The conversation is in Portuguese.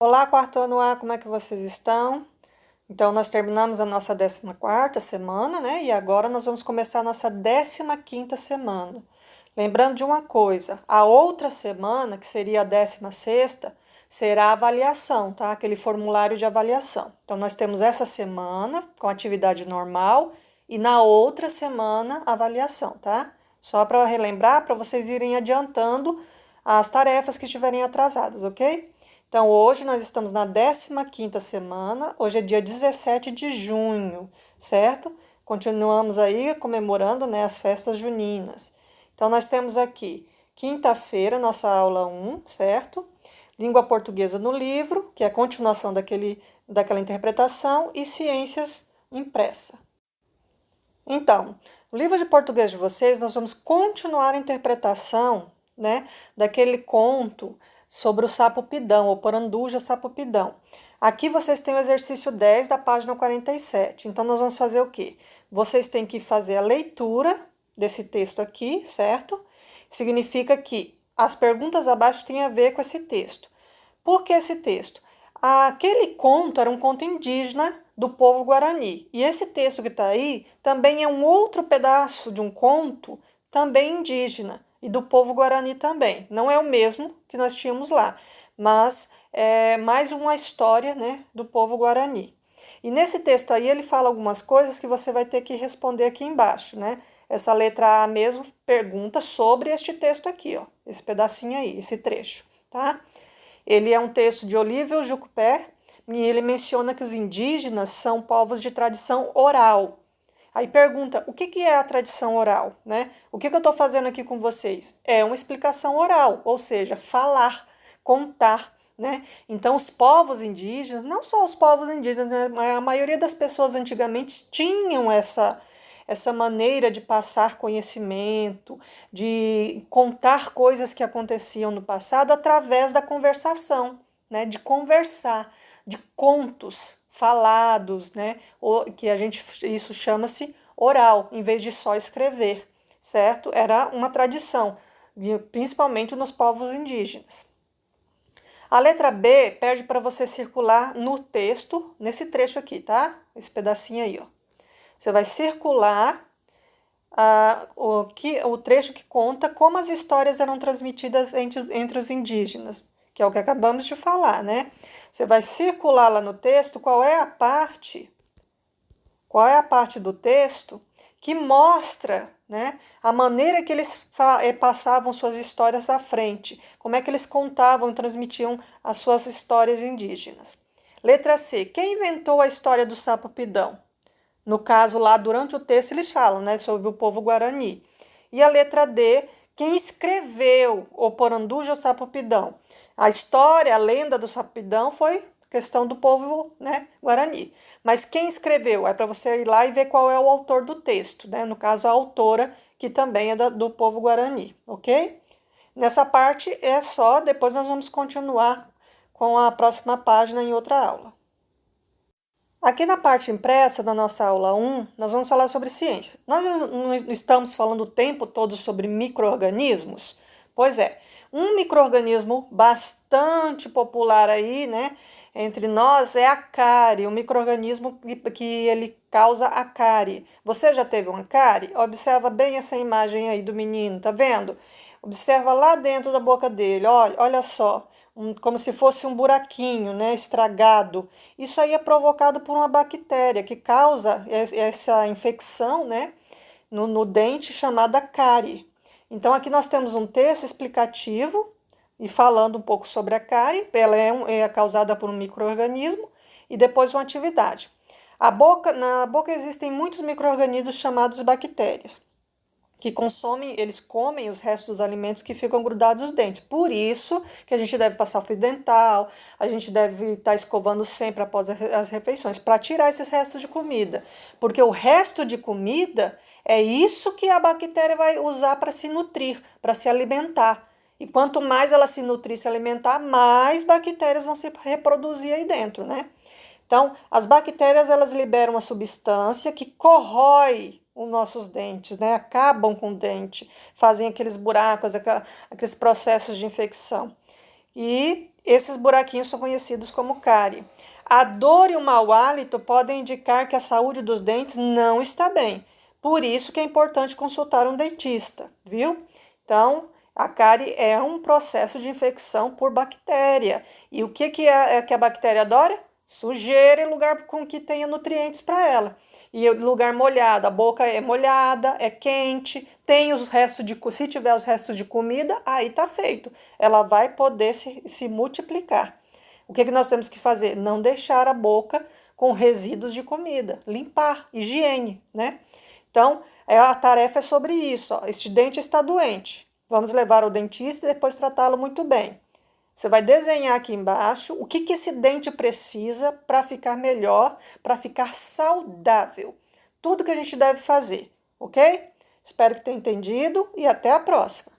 Olá, quarto ano A, como é que vocês estão? Então, nós terminamos a nossa 14ª semana, né? E agora nós vamos começar a nossa 15ª semana. Lembrando de uma coisa, a outra semana, que seria a 16ª, será a avaliação, tá? Aquele formulário de avaliação. Então, nós temos essa semana com atividade normal e na outra semana a avaliação, tá? Só para relembrar, para vocês irem adiantando as tarefas que estiverem atrasadas, ok? Então, hoje nós estamos na 15ª semana, hoje é dia 17 de junho, certo? Continuamos aí comemorando, né, as festas juninas. Então, nós temos aqui, quinta-feira, nossa aula 1, certo? Língua portuguesa no livro, que é a continuação daquela interpretação, e ciências impressa. Então, no livro de português de vocês, nós vamos continuar a interpretação, né, daquele conto sobre o sapo-pidão, ou Poranduja sapo-pidão. Aqui vocês têm o exercício 10 da página 47. Então, nós vamos fazer o quê? Vocês têm que fazer a leitura desse texto aqui, certo? Significa que as perguntas abaixo têm a ver com esse texto. Por que esse texto? Aquele conto era um conto indígena do povo Guarani. E esse texto que está aí também é um outro pedaço de um conto também indígena e do povo Guarani também. Não é o mesmo que nós tínhamos lá, mas é mais uma história, né, do povo Guarani. E nesse texto aí ele fala algumas coisas que você vai ter que responder aqui embaixo, né? Essa letra A mesmo pergunta sobre este texto aqui, ó, esse pedacinho aí, esse trecho, tá? Ele é um texto de Olívio Jucupé e ele menciona que os indígenas são povos de tradição oral. Aí pergunta, o que é a tradição oral, né? O que eu estou fazendo aqui com vocês? É uma explicação oral, ou seja, falar, contar, né? Então, os povos indígenas, não só os povos indígenas, mas a maioria das pessoas antigamente tinham essa maneira de passar conhecimento, de contar coisas que aconteciam no passado através da conversação, né? De conversar, de contos falados, né? Que isso chama-se oral, em vez de só escrever, certo? Era uma tradição, principalmente nos povos indígenas. A letra B pede para você circular no texto, nesse trecho aqui, tá? Esse pedacinho aí, ó. Você vai circular o trecho que conta como as histórias eram transmitidas entre os indígenas, que é o que acabamos de falar, né? Você vai circular lá no texto qual é a parte do texto que mostra, né, a maneira que eles passavam suas histórias à frente, como é que eles contavam e transmitiam as suas histórias indígenas. Letra C. Quem inventou a história do sapo-pidão? No caso, lá durante o texto, eles falam, né, sobre o povo Guarani. E a letra D, quem escreveu o Poranduja ou Sapo-Pidão? A história, a lenda do Sapo-Pidão foi questão do povo, né, Guarani. Mas quem escreveu? É para você ir lá e ver qual é o autor do texto, né? No caso, a autora, que também é do povo Guarani, ok? Nessa parte é só, depois nós vamos continuar com a próxima página em outra aula. Aqui na parte impressa da nossa aula 1, nós vamos falar sobre ciência. Nós não estamos falando o tempo todo sobre micro-organismos? Pois é, um micro-organismo bastante popular aí, né, entre nós é a cárie, um micro-organismo que ele causa a cárie. Você já teve uma cárie? Observa bem essa imagem aí do menino, tá vendo? Observa lá dentro da boca dele, olha só. Como se fosse um buraquinho, né, estragado. Isso aí é provocado por uma bactéria que causa essa infecção, né, no dente chamada cárie. Então aqui nós temos um texto explicativo e falando um pouco sobre a cárie. Ela é causada por um micro-organismo e depois uma atividade. Na boca existem muitos micro-organismos chamados bactérias que eles comem os restos dos alimentos que ficam grudados nos dentes. Por isso que a gente deve passar o fio dental, a gente deve estar escovando sempre após as refeições, para tirar esses restos de comida. Porque o resto de comida é isso que a bactéria vai usar para se nutrir, para se alimentar. E quanto mais ela se nutrir, se alimentar, mais bactérias vão se reproduzir aí dentro, né? Então, as bactérias, elas liberam uma substância que corrói os nossos dentes, né? Acabam com o dente, fazem aqueles buracos, aqueles processos de infecção. E Esses buraquinhos são conhecidos como cárie. A dor e o mau hálito podem indicar que a saúde dos dentes não está bem. Por isso que é importante consultar um dentista, viu? Então, a cárie é um processo de infecção por bactéria. E o que a bactéria adora? Sujeira e lugar com que tenha nutrientes para ela. E lugar molhado, a boca é molhada, é quente, tem os restos de, se tiver os restos de comida, aí tá feito. Ela vai poder se multiplicar. O que nós temos que fazer? Não deixar a boca com resíduos de comida, limpar, higiene, né? Então, a tarefa é sobre isso. Ó. Este dente está doente. Vamos levar ao dentista e depois tratá-lo muito bem. Você vai desenhar aqui embaixo o que esse dente precisa para ficar melhor, para ficar saudável. Tudo que a gente deve fazer, ok? Espero que tenha entendido e até a próxima.